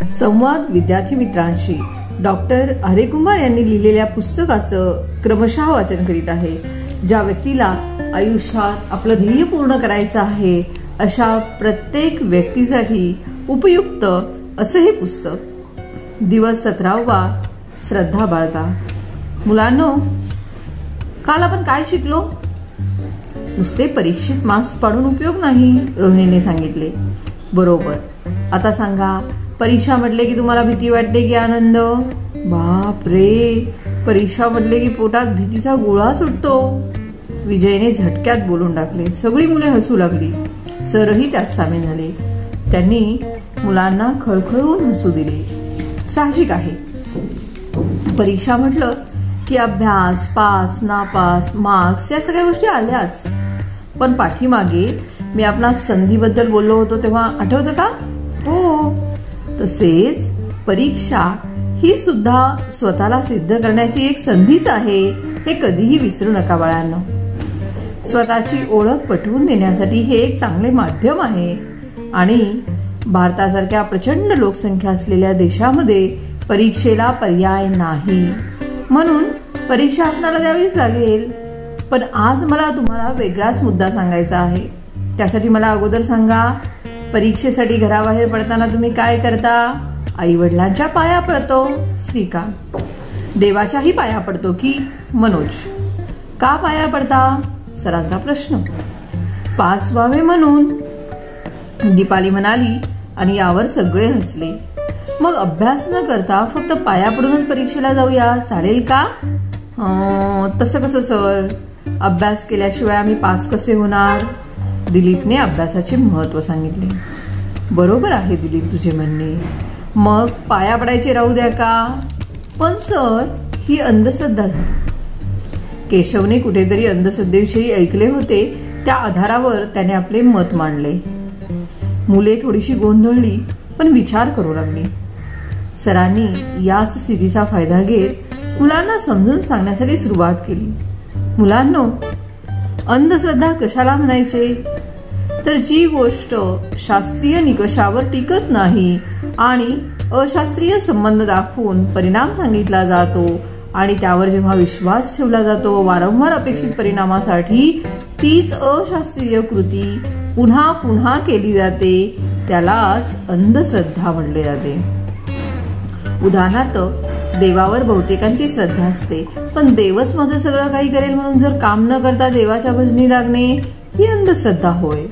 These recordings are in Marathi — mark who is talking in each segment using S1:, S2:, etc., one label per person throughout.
S1: संवाद विद्यार्थी मित्रांशी डॉक्टर हरेकुमार यांनी लिहिलेल्या पुस्तकाचं क्रमशः वाचन करीत आहे. ज्या व्यक्तीला आयुष्यात आपलं ध्येय पूर्ण करायचं आहे अशा प्रत्येक व्यक्तीसाठी उपयुक्त असं हे पुस्तक. दिवस 17वा, श्रद्धा बाळगा. मुलांनो, काल आपण काय शिकलो? नुसते परीक्षेत मार्क्स पाडून उपयोग नाही, रोहिणीने सांगितले. बरोबर. आता सांगा, परीक्षा म्हटले की तुम्हाला भीती वाटते की आनंद? बाप रे, परीक्षा म्हटले की पोटात भीतीचा गोळा सुटतो. विजयने झटक्यात बोलून टाकले. सगळी मुले हसू लागली. सरही त्यात सामील झाले. त्यांनी मुलांना खळखळून हसू दिले. साहजिक आहे, परीक्षा म्हटलं की अभ्यास, पास नापास, मार्क्स या सगळ्या गोष्टी आल्याच. पण पाठीमागे मी आपला संधीबद्दल बोललो होतो तेव्हा आठवतं का? हो. तसेच परीक्षा ही सुद्धा स्वतःला सिद्ध करण्याची एक संधीच आहे, हे कधीही विसरू नका बाळांनो. स्वतःची ओळख पटवून देण्यासाठी हे एक चांगले माध्यम आहे. आणि भारतासारख्या प्रचंड लोकसंख्या असलेल्या देशामध्ये परीक्षेला पर्याय नाही, म्हणून परीक्षा आपल्याला द्यावीच लागेल. पण आज मला तुम्हाला वेगळाच मुद्दा सांगायचा आहे. त्यासाठी मला अगोदर सांगा, परीक्षेसाठी घराबाहेर पडताना तुम्ही काय करता? आई वडिलांच्या पाया पडतो. श्रीकांत. देवाच्याही पाया पडतो की? मनोज. का पाया पडता? सरांचा प्रश्न. पास व्हावे म्हणून, दीपाली म्हणाली आणि यावर सगळे हसले. मग अभ्यास न करता फक्त पाया पडूनच परीक्षेला जाऊया, चालेल का? तसं कसं सर? अभ्यास केल्याशिवाय आम्ही पास कसे होणार? दिलीपने अभ्यासाचे महत्व सांगितले. बरोबर आहे दिलीप तुझे म्हणणे. मग पाया पडायचे राहू द्या का? पण सर, ही अंधश्रद्धा झाली. केशवने कुठेतरी अंधश्रद्धेविषयी ऐकले होते, त्या आधारावर त्याने आपले मत मांडले. मुले थोडीशी गोंधळली पण विचार करू लागली. सरांनी याच स्थितीचा फायदा घेत मुलांना समजून सांगण्यासाठी सुरुवात केली. मुलांनो, अंधश्रद्धा कशाला म्हणायचे? तर जी गोष्ट शास्त्रीय निकषावर टिकत नाही आणि अशास्त्रीय संबंध दाखवून परिणाम सांगितला जातो आणि त्यावर जेव्हा विश्वास ठेवला जातो वारंवार अपेक्षित परिणामासाठी, तीच अशास्त्रीय कृती पुन्हा पुन्हा केली जाते, त्यालाच अंधश्रद्धा म्हणले जाते. उदाहरणार्थ, देवावर बहुतेकांची श्रद्धा असते, पण देवच माझं सगळं काही करेल म्हणून जर काम न करता देवाच्या भजनी लागणे ही अंधश्रद्धा होय.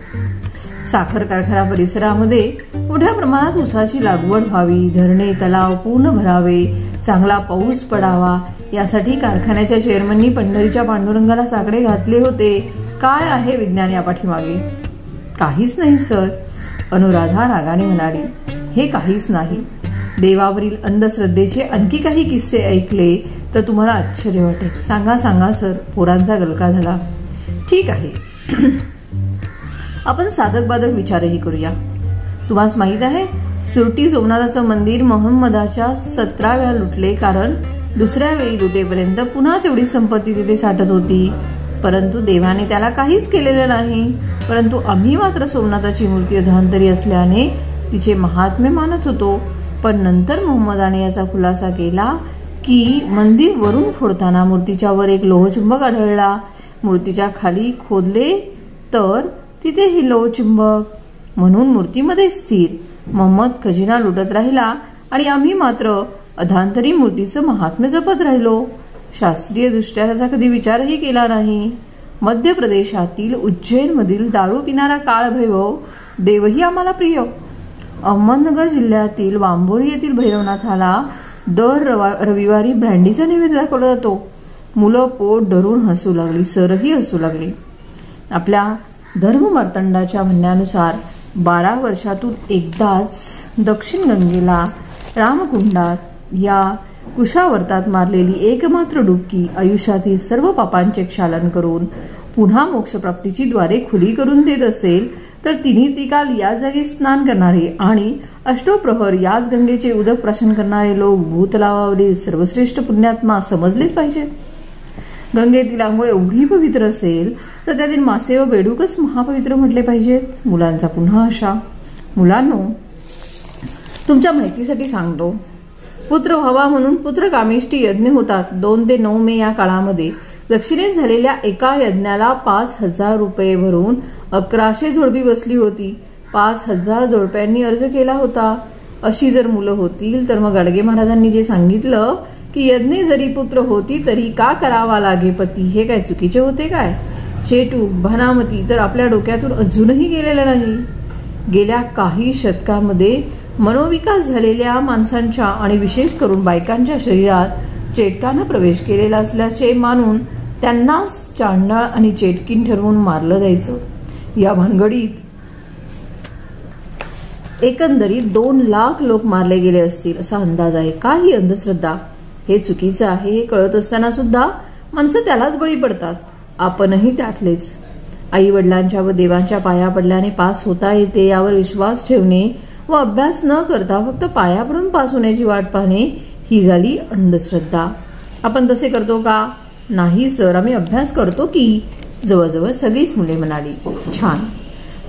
S1: साखर कारखाना परिसरामध्ये मोठ्या प्रमाणात ऊसाची लागवड व्हावी, धरणे तलाव पूर्ण भरावे, चांगला पाऊस पडावा यासाठी कारखान्याच्या चेअरमननी पंढरीच्या पांडुरंगाला साकडे घातले होते. काय आहे विज्ञान या पाठीमागे? काहीच नाही सर, अनुराधा रागाने म्हणाली. हे काहीच नाही. देवावरील अंधश्रद्धेचे आणखी काही किस्से ऐकले तर तुम्हाला आश्चर्य वाटेल. सांगा सांगा सर, पोरांचा गलका झाला. ठीक आहे, आपण साधक बाधक विचारही करूया. तुम्हाला माहित आहे, सुरती सोमनाथाचं मंदिर मोहम्मदाच्या 17 वेळा लुटले, कारण दुसऱ्या वेळी लुटेपर्यंत पुन्हा तेवढी संपत्ती तिथे साठत होती. परंतु देवाने त्याला काहीच केलेलं नाही. परंतु आम्ही मात्र सोमनाथाची मूर्ती अधांतरी असल्याने तिचे महात्म्य मानत होतो. पण नंतर मोहम्मदाने याचा खुलासा केला की मंदिर वरून फोडताना मूर्तीच्या वर एक लोहचुंबक आढळला. मूर्तीच्या खाली खोदले तर तिथे ही लोहचुंबक, म्हणून मूर्तीमध्ये स्थिर. मोहम्मद खजिना लुटत राहिला आणि आम्ही मात्र अधांतरी मूर्तीचं महात्म्य जपत राहिलो. शास्त्रीय दृष्ट्या त्याचा कधी विचारही केला नाही. मध्य प्रदेशातील उज्जैनमधील दारू पिणारा काळभैरव देवही आम्हाला प्रिय. अहमदनगर जिल्ह्यातील वांबोरी येथील भैरवनाथाला दर रविवारी ब्रँडीचा नैवेद्य दाखवला जातो. मुलं पोट धरून हसू लागली. सरही हसू लागली. आपल्या धर्ममार्तंडाच्या म्हणण्यानुसार 12 वर्षातून एकदाच दक्षिण गंगेला रामकुंडात या कुशावर्तात मारलेली एकमात्र डुबकी आयुष्यातील सर्व पापांचे क्षालन करून पुन्हा मोक्षप्राप्तीची द्वारे खुली करून देत असेल तर तिन्ही त्रिकाल या जागी स्नान करणारे आणि अष्टोप्रहर याच गंगेचे उदक प्राशन करणारे लोक भूतलावावरील सर्वश्रेष्ठ पुण्यात्मा समजलेच पाहिजेत. गंगेतील आंघोळ एवढी पवित्र असेल तर त्यातील मासे व बेडूकच महापवित्र म्हटले पाहिजेत. मुलांचा पुन्हा आशा. मुलांनो, तुमच्या माहितीसाठी सांगतो, पुत्र व्हावा म्हणून पुत्रकामेष्टी यज्ञ होतात. 2 ते 9 मे या काळामध्ये दक्षिणेत झालेल्या एका यज्ञाला 5,000 रुपये भरून 1100 जोडपी बसली होती. 5,000 जोडप्यांनी अर्ज केला होता. अशी जर मुलं होतील तर मग गाडगे महाराजांनी जे सांगितलं की यज्ञे जरी पुत्र होती तरी का करावा लागे पती, हे काय चुकीचे होते काय? चेटू भानामती तर आपल्या डोक्यातून अजूनही गेलेलं नाही. गेल्या काही शतकामध्ये मनोविकास झालेल्या माणसांच्या आणि विशेष करून बायकांच्या शरीरात चेटकानं प्रवेश केलेला असल्याचे मानून त्यांनाच चांडाळ आणि चेटकीन ठरवून मारलं जायचं. या भानगडीत एकंदरीत 2 लाख लोक मारले गेले असतील असा अंदाज आहे. काही अंधश्रद्धा हे चुकीचं आहे हे कळत असताना सुद्धा माणसं त्यालाच बळी पडतात. आपणही त्यातलेच. आई वडिलांच्या व देवांच्या पाया पडल्याने पास होता येते यावर विश्वास ठेवणे व अभ्यास न करता फक्त पाया पडून पास होण्याची वाट पाहणे ही झाली अंधश्रद्धा. आपण तसे करतो का? नाही सर, आम्ही अभ्यास करतो की. जवळजवळ सगळीच मुले म्हणाली. छान,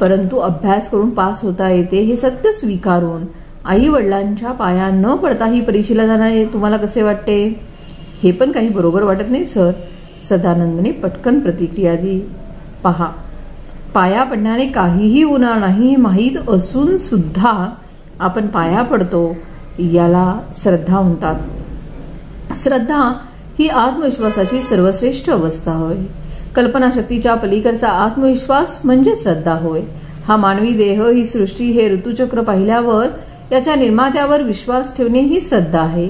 S1: परंतु अभ्यास करून पास होता येते हे सत्य स्वीकारून आई वडिलांच्या पाया न पडता ही परीक्षेला जाणारे तुम्हाला कसे वाटते? हे पण काही बरोबर वाटत नाही सर. सदानंदने पटकन प्रतिक्रिया दिली. पहा, पाया पडण्याने काहीही होणार नाही हे माहीत असून सुद्धा आपण पाया पडतो याला श्रद्धा म्हणतात. श्रद्धा ही आत्मविश्वासाची सर्वश्रेष्ठ अवस्था होय. कल्पनाशक्तीच्या पलीकडचा आत्मविश्वास म्हणजे श्रद्धा होय. हा मानवी देह, ही सृष्टी, हे ऋतुचक्र पाहिल्यावर याच्या निर्मात्यावर विश्वास ठेवणे ही श्रद्धा आहे.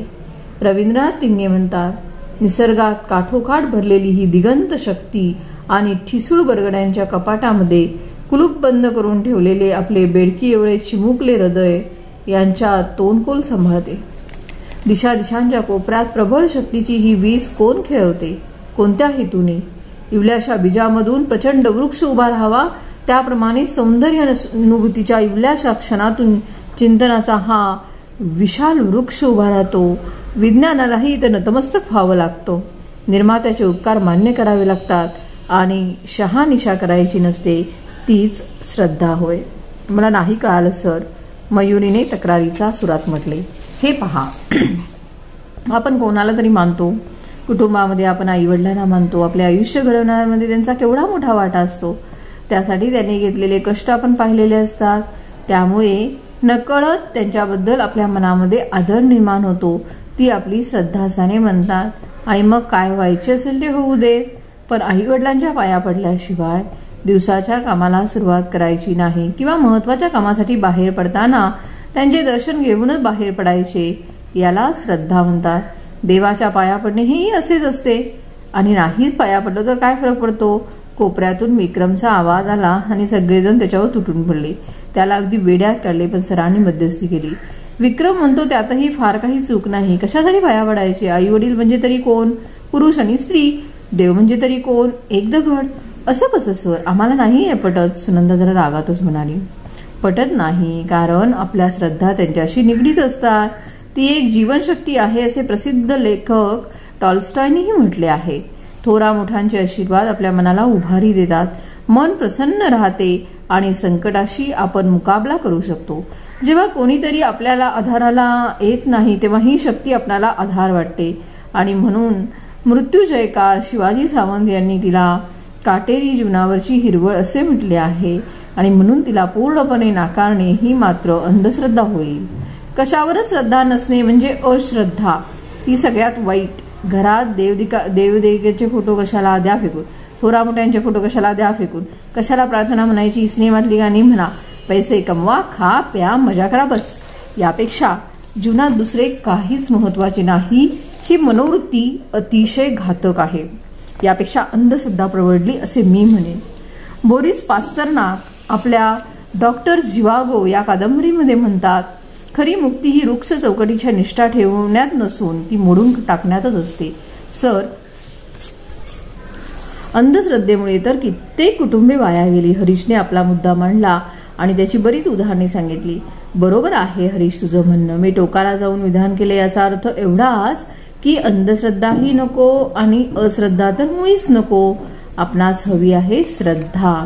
S1: रवींद्रनाथ पिंगे म्हणतात, निसर्गात काठोकाठ भरलेली ही दिगंत शक्ती आणि ठिसूळ बरगड्यांच्या कपाटामध्ये कुलूप बंद करून ठेवलेले आपले बेडकी एवढे चिमुकले हृदय यांच्या तोंडकोल सांभाळते. दिशादिशांच्या कोपऱ्यात प्रबळ शक्तीची ही वीज कोण खेळवते? कोणत्या हेतूने? इवल्याशा बीजामधून प्रचंड वृक्ष उभा राहावा त्याप्रमाणे सौंदर्यानुभूतीच्या इवल्याशा क्षणातून चिंतनाचा हा विशाल वृक्ष उभा राहतो. विज्ञानालाही इथं नतमस्तक व्हावं लागतो. निर्मात्याचे उपकार मान्य करावे लागतात आणि शहानिशा करायची नसते, तीच श्रद्धा होय. मला नाही कळालं सर, मयुरीने तक्रारीचा सुरात म्हटले. हे पहा, आपण कोणाला तरी मानतो. कुटुंबामध्ये आपण आई वडिलांना मानतो. आपले आयुष्य घडवण्यामध्ये त्यांचा केवढा मोठा वाटा असतो. त्यासाठी त्यांनी घेतलेले कष्ट आपण पाहिलेले असतात. त्यामुळे नकळत त्यांच्याबद्दल आपल्या मनामध्ये आदर निर्माण होतो. ती आपली श्रद्धासाने म्हणतात. आणि मग काय व्हायचे असेल ते होऊ देत, पण आई वडिलांच्या पाया पडल्याशिवाय दिवसाच्या कामाला सुरुवात करायची नाही किंवा महत्वाच्या कामासाठी बाहेर पडताना त्यांचे दर्शन घेऊनच बाहेर पडायचे. याला श्रद्धा म्हणतात. देवाच्या पाया पडणे हेही असेच असते. आणि नाहीच पाया पडलो तर काय फरक पडतो? कोपऱ्यातून विक्रमचा आवाज आला आणि सगळेजण त्याच्यावर तुटून पडले. त्याला अगदी वेड्यात काढले, पण सरांनी मध्यस्थी केली. विक्रम म्हणतो त्यातही फार काही चूक नाही. कशासाठी पाया पडायचे? आई वडील म्हणजे तरी कोण? पुरुष आणि स्त्री. देव म्हणजे तरी कोण? एक दगड. असं कसं सर? आम्हाला नाही हे पटत. सुनंदा जरा रागातच म्हणाली. पटत नाही कारण आपल्या श्रद्धा त्यांच्याशी निगडीत असतात. ती एक जीवनशक्ती आहे असे प्रसिद्ध लेखक टॉल्स्टॉयनेही म्हटले आहे. थोरा मोठ्यांचे आशीर्वाद आपल्या मनाला उभारी देतात. मन प्रसन्न राहते आणि संकटाशी आपण मुकाबला करू शकतो. जेव्हा कोणीतरी आपल्याला आधाराला येत नाही तेव्हा ही शक्ती आपल्याला आधार वाटते. आणि म्हणून मृत्युजयकार शिवाजी सावंत यांनी तिला काटेरी जीवनावरची हिरवळ असे म्हटले आहे. आणि म्हणून तिला पूर्णपणे नाकारणे ही मात्र अंधश्रद्धा होईल. कशावरच श्रद्धा नसणे म्हणजे अश्रद्धा. ती सगळ्यात वाईट. घरात देवदेवतेचे फोटो कशाला द्या फेकून, थोरा मोठ्यांचे फोटो कशाला द्या फेकून, कशाला प्रार्थना म्हणायची, सिनेमातली गाणी म्हणा, पैसे कमवा, खा प्या, मजा करा, बस. यापेक्षा जीवनात दुसरे काहीच महत्वाचे नाही. ही मनोवृत्ती अतिशय घातक आहे. यापेक्षा अंधश्रद्धा प्रवडली असे मी म्हणेन. बोरिस पास्तरनाक आपल्या डॉक्टर जिवागो या कादंबरीमध्ये म्हणतात, खरी मुक्ती ही वृक्ष चौकटीच्या निष्ठा ठेवण्यात नसून ती मोडून टाकण्यातच असते. सर, अंधश्रद्धेमुळे तर कित्येक कुटुंबे वाया गेली. हरीशने आपला मुद्दा मांडला आणि त्याची बरीच उदाहरणे सांगितली. बरोबर आहे हरीश तुझं म्हणणं. मी टोकाला जाऊन विधान केले. याचा अर्थ एवढाच की अंधश्रद्धाही नको आणि अश्रद्धा तर मुळीच नको. आपणास हवी आहे श्रद्धा.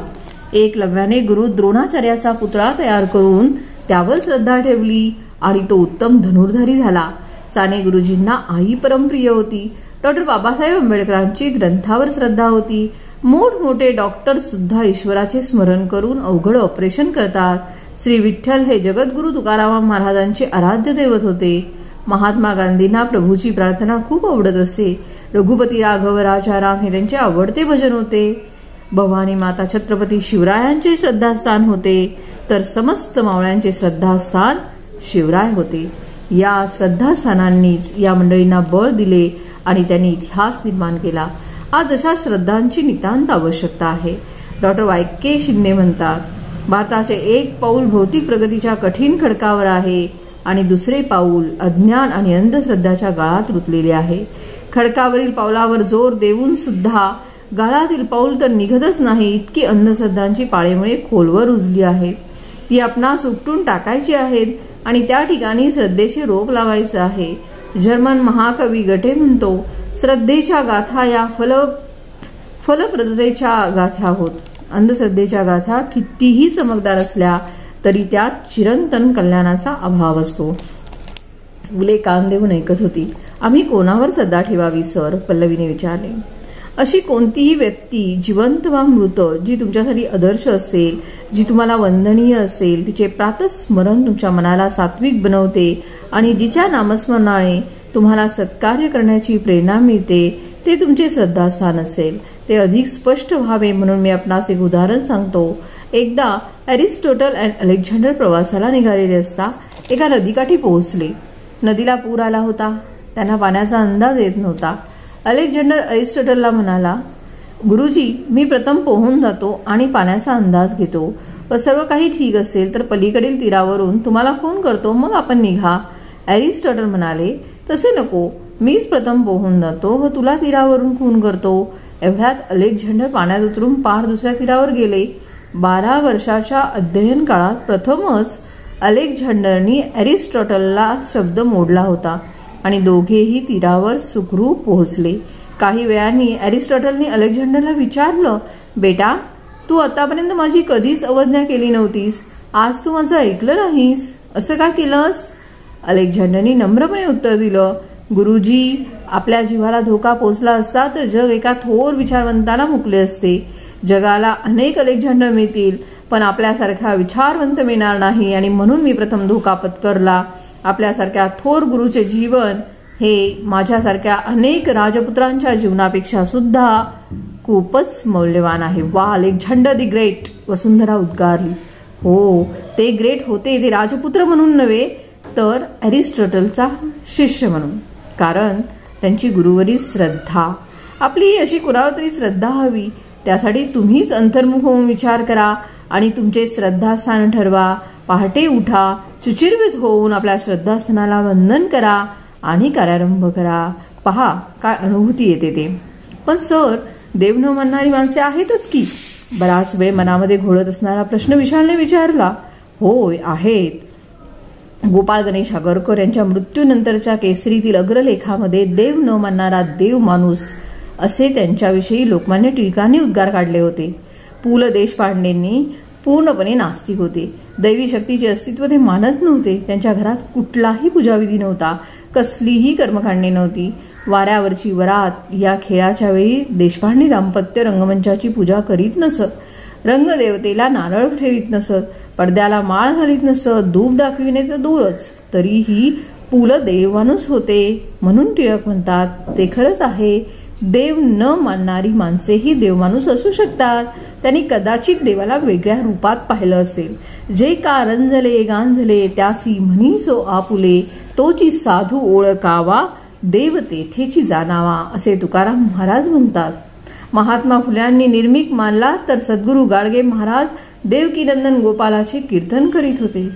S1: एकलव्याने गुरु द्रोणाचार्याचा पुतळा तयार करून त्यावर श्रद्धा ठेवली आणि तो उत्तम धनुर्धारी झाला. साने गुरुजींना आई परमप्रिय होती. डॉक्टर बाबासाहेब आंबेडकरांची ग्रंथावर श्रद्धा होती. मोठमोठे डॉक्टर सुद्धा ईश्वराचे स्मरण करून अवघड ऑपरेशन करतात. श्री विठ्ठल हे जगद्गुरु तुकाराम महाराजांचे आराध्य दैवत होते. महात्मा गांधींना प्रभूची प्रार्थना खूप आवडत असे. रघुपती राघव राजाराम हे त्यांचे आवडते भजन होते. भवानी माता छत्रपती शिवरायांचे श्रद्धास्थान होते, तर समस्त मावळ्यांचे श्रद्धास्थान शिवराय होते. या श्रद्धास्थानांनीच या मंडळींना बळ दिले आणि त्यांनी इतिहास निर्माण केला. आज अशा श्रद्धांची नितांत आवश्यकता आहे. डॉक्टर वाय.के. शिंदे म्हणतात, भारताचे एक पाऊल भौतिक प्रगतीच्या कठीण खडकावर आहे आणि दुसरे पाऊल अज्ञान आणि अंधश्रद्धाच्या गाळात रुतलेले आहे. खडकावरील पावलावर जोर देऊन सुद्धा गाळातील पाऊल तर निघतच नाही, इतकी अंधश्रद्धांची पाळेमुळे खोलवर रुजली आहे. ती आपणास उपटून टाकायची आहेत आणि त्या ठिकाणी श्रद्धेचे रोप लावायचे आहे. जर्मन महाकवी गटे म्हणतो, श्रद्धेच्या गाथा या फलप्रदतेच्या गाथा होत. अंधश्रद्धेच्या गाथा कितीही चमकदार असल्या तरी त्यात चिरंतन कल्याणाचा अभाव असतो. फुले कान देऊन ऐकत होती. आम्ही कोणावर श्रद्धा ठेवावी सर? पल्लवीने विचारले. अशी कोणतीही व्यक्ती जिवंत वा मृत जी तुमच्यासाठी आदर्श असेल, जी तुम्हाला वंदनीय असेल, तिचे प्रातस्मरण तुमच्या मनाला सात्विक बनवते आणि जिच्या नामस्मरणाने तुम्हाला सत्कार्य करण्याची प्रेरणा मिळते, ते तुमचे श्रद्धास्थान असेल. ते अधिक स्पष्ट व्हावे म्हणून मी आपणास एक उदाहरण सांगतो. एकदा एरिस्टॉटल आणि अलेक्झांडर प्रवासाला निघालेले असता एका नदीकाठी पोहोचले. नदीला पूर आला होता. त्यांना पाण्याचा अंदाज येत नव्हता. अलेक्झांडर एरिस्टॉटलला म्हणाला, गुरुजी, मी प्रथम पोहून जातो आणि पाण्याचा अंदाज घेतो. व सर्व काही ठीक असेल तर पलीकडील तीरावरून तुम्हाला फोन करतो, मग आपण निघा. एरिस्टॉटल म्हणाले, तसे नको, मीच प्रथम पोहून जातो व तुला तीरावरून फोन करतो. एवढ्यात अलेक्झांडर पाण्यात उतरून पार दुसऱ्या तीरावर गेले. 12 वर्षाच्या अध्ययन काळात प्रथमच अलेक्झांडरनी एरिस्टॉटलला शब्द मोडला होता आणि दोघेही तीरावर सुखरूप पोहोचले. काही वेळाने एरिस्टॉटलने अलेक्झांडरला विचारलं, बेटा, तू आतापर्यंत माझी कधीच अवज्ञा केली नव्हतीस. आज तू माझं ऐकलं नाहीस, असं का केलंस? अलेक्झांडरनी नम्रपणे उत्तर दिलं, गुरुजी, आपल्या जीवाला धोका पोचला असता तर जग एका थोर विचारवंताला मुकले असते. जगाला अनेक अलेक्झांडर मिळतील, पण आपल्यासारखा विचारवंत मिळणार नाही आणि म्हणून मी प्रथम धोका पत्करला. आपल्यासारख्या थोर गुरुचे जीवन हे माझ्यासारख्या अनेक राजपुत्रांच्या जीवनापेक्षा सुद्धा खूपच मौल्यवान आहे. वा, अलेक्झांडर दी ग्रेट, वसुंधरा उद्गारली. हो, ते ग्रेट होते, ते राजपुत्र म्हणून नव्हे तर एरिस्टॉटलचा शिष्य म्हणून, कारण त्यांची गुरुवरील श्रद्धा. आपली अशी कुणावर तरी श्रद्धा हवी. त्यासाठी तुम्हीच अंतर्मुख होऊन विचार करा आणि तुमचे श्रद्धास्थान ठरवा. पहाटे उठा, शुचिर्भूत होऊन आपल्या श्रद्धास्थानाला वंदन करा आणि कार्यारंभ करा. पहा काय अनुभूती येते ते. पण सर, देव न मानणारी माणसे आहेतच की? बराच वेळ मनामध्ये घोळत असणारा प्रश्न विशालने विचारला. होय, आहेत. गोपाळ गणेश आगरकर यांच्या मृत्यूनंतरच्या केसरीतील अग्रलेखामध्ये देव न मानणारा देव माणूस असे त्यांच्याविषयी लोकमान्य टिळकांनी उद्गार काढले होते. पु ल देशपांडेंनी पूर्णपणे नास्तिक होते. दैवी शक्तीचे अस्तित्व ते मानत नव्हते. त्यांच्या घरात कुठलाही पूजाविधी नव्हता, कसलीही कर्मकांडे नव्हती. वाऱ्यावरची वरात या खेळाच्या वेळी देशपांडे दाम्पत्य रंगमंचाची पूजा करीत नसत. रंगदेवतेला नारळ ठेवीत नसत. पडद्याला माळ घालीत नसत. धूप दाखविणे तर दूरच. तरीही पु ल देवमाणूस होते. म्हणून टिळक म्हणतात, ते खरंच आहे, देव न मानणारी माणसेही देवमाणूस असू शकतात. त्यांनी कदाचित देवाला वेगळ्या रूपात पाहिलं असेल. जे का रंजले गांजले त्यासी म्हणी जो आपुले, तोची साधू ओळखावा देव तेथेची जाणावा, असे तुकाराम महाराज म्हणतात. महात्मा फुल्यांनी निर्मिक मानला तर सद्गुरू गाडगे महाराज देवकीनंदन गोपालाचे कीर्तन करीत होते.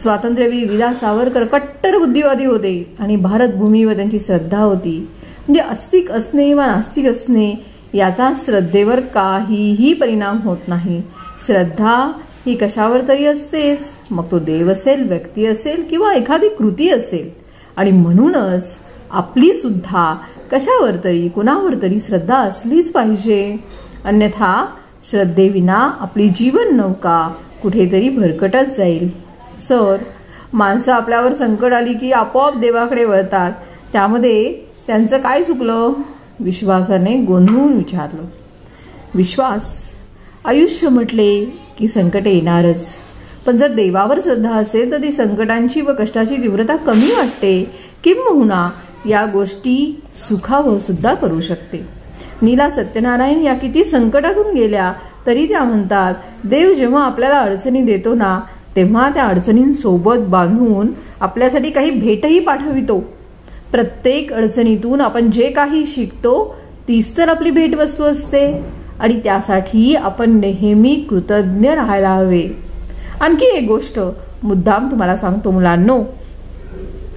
S1: स्वातंत्र्यवीर विलास सावरकर कट्टर बुद्धिवादी होते आणि भारत भूमीवर त्यांची श्रद्धा होती. म्हणजे आस्तिक असणे वा नास्तिक असणे याचा श्रद्धेवर काहीही परिणाम होत नाही. श्रद्धा ही कशावर तरी असतेच, मग तो देव असेल, व्यक्ती असेल किंवा एखादी कृती असेल. आणि म्हणूनच आपली सुद्धा कशावर तरी कुणावर तरी श्रद्धा असलीच पाहिजे. अन्यथा श्रद्धेविना आपली जीवन नौका कुठेतरी भरकटत जाईल. सर, माणसं आपल्यावर संकट आली की आपोआप देवाकडे वळतात. त्यामध्ये त्यांचं काय चुकलं? विश्वासाने गोंधळून विचारलं. विश्वास. आयुष्य म्हटले की संकटे येणारच, पण जर देवावर श्रद्धा असेल तर ती संकटांची व कष्टाची तीव्रता कमी वाटते, किंबहुना या गोष्टी सुखावह सुद्धा करू शकते. नीला सत्यनारायण या किती संकटातून गेल्या तरी त्या म्हणतात, देव जेव्हा आपल्याला अडचणी देतो ना, तेव्हा त्या अडचणींसोबत बांधून आपल्यासाठी काही भेटही पाठवितो. प्रत्येक अडचणीतून आपण जे काही शिकतो तीच तर आपली भेटवस्तू असते आणि त्यासाठी आपण नेहमी कृतज्ञ राहायला हवे. आणखी एक गोष्ट मुद्दाम तुम्हाला सांगतो मुलांनो,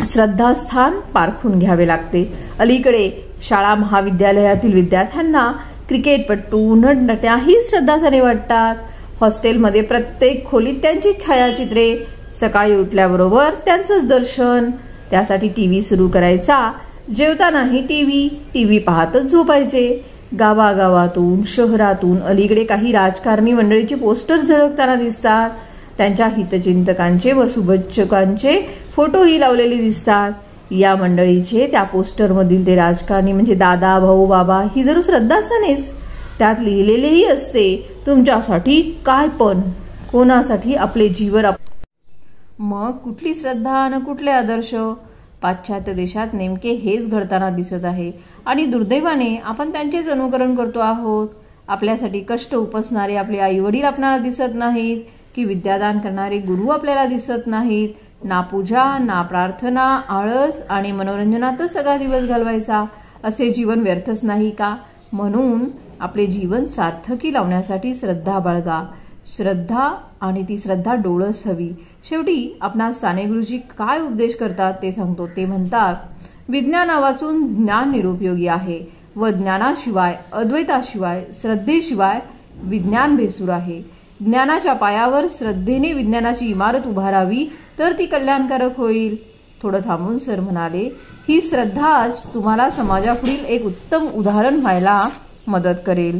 S1: श्रद्धास्थान पारखून घ्यावे लागते. अलीकडे शाळा महाविद्यालयातील विद्यार्थ्यांना क्रिकेटपटू, नटनट्याही श्रद्धास्थानी वाटतात. हॉस्टेलमध्ये प्रत्येक खोलीत त्यांची छायाचित्रे, सकाळी उठल्याबरोबर त्यांचंच दर्शन. त्यासाठी टीव्ही सुरू करायचा, जेवतानाही टीव्ही पाहतच झोपायचे. गावागावातून, शहरातून अलीकडे काही राजकारणी मंडळीचे पोस्टर झळकताना दिसतात. त्यांच्या हितचिंतकांचे व शुभेच्छुकांचे फोटोही लावलेले दिसतात. या मंडळीचे त्या पोस्टरमधील ते राजकारणी म्हणजे दादा, भाऊ, बाबा ही जरूर श्रद्धास्थानेच. त्यात लिहिलेलेही असते, तुमच्यासाठी काय पण, कोणासाठी आपले जीवन. मग कुठली श्रद्धा आणि कुठले आदर्श? पाश्चात्य देशात नेमके हेच घडताना दिसत आहे आणि दुर्दैवाने आपण त्यांचेच अनुकरण करतो आहोत. आपल्यासाठी कष्ट उपसणारे आपले आई वडील आपल्याला दिसत नाहीत, की विद्यादान करणारे गुरु आपल्याला दिसत नाहीत. ना पूजा, ना प्रार्थना, आळस आणि मनोरंजनातच सगळा दिवस घालवायचा. असे जीवन व्यर्थच नाही का? म्हणून आपले जीवन सार्थकी लावण्यासाठी श्रद्धा बाळगा. श्रद्धा आणि ती श्रद्धा डोळस हवी. शेवटी आपणास साने गुरुजी काय उपदेश करतात ते सांगतो. ते म्हणतात, विज्ञान वाचून ज्ञान निरुपयोगी आहे व ज्ञानाशिवाय, अद्वैताशिवाय, श्रद्धेशिवाय विज्ञान बेसूर आहे. ज्ञानाच्या पायावर श्रद्धेने विज्ञानाची इमारत उभारावी तर ती कल्याणकारक होईल. थोडं थांबून सर म्हणाले, ही श्रद्धाच तुम्हाला समाजापुढील एक उत्तम उदाहरण व्हायला मदत करेल.